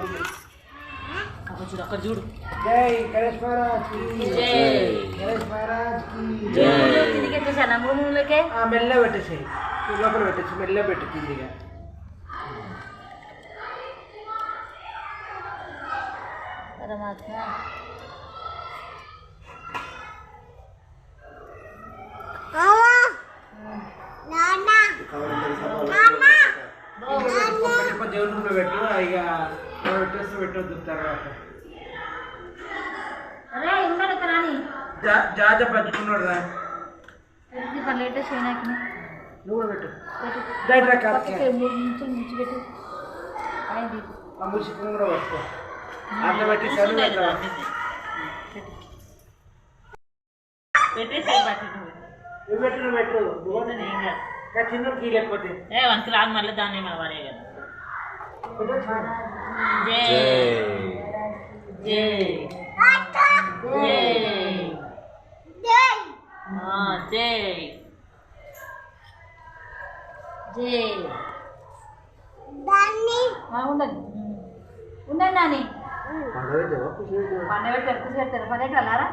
చూడు అక్కడ చూడు. జై గణేష్ మహారాజ్ కి జై, గణేష్ మహారాజ్ కి జై. కిందికి ఎత్తేసాను భూములకే. మెల్ల పెట్టేసాయి, లోపల పెట్టేసి మెల్ల పెట్టు కిందిగా. పరమాత్మ దేవుని రూమ్లో పెట్టు, ఇక పెట్టేస్తే పెట్టొద్దు తర్వాత. అరే ఉన్నాడు కదా రాని జాజ పచ్చుకున్నాడు రా, లేటెస్ట్ అయినాక నువ్వు కూడా పెట్టు. దాంట్లో ముంచి పెట్టు అయింది. ఆ ముసుకుని కూడా పట్టుకో, అట్లా పెట్టి సరి పెట్టు పెట్టు చిన్న కీ లేకపోతే వంకి రాదు మళ్ళీ దాన్ని మన వాడే కదా. జై జై జై జై ఉండండి ఉండండి నాని పండగ పెడతారు, కూర్చో పెడతారు. పన్నెట్టు వెళ్ళారా.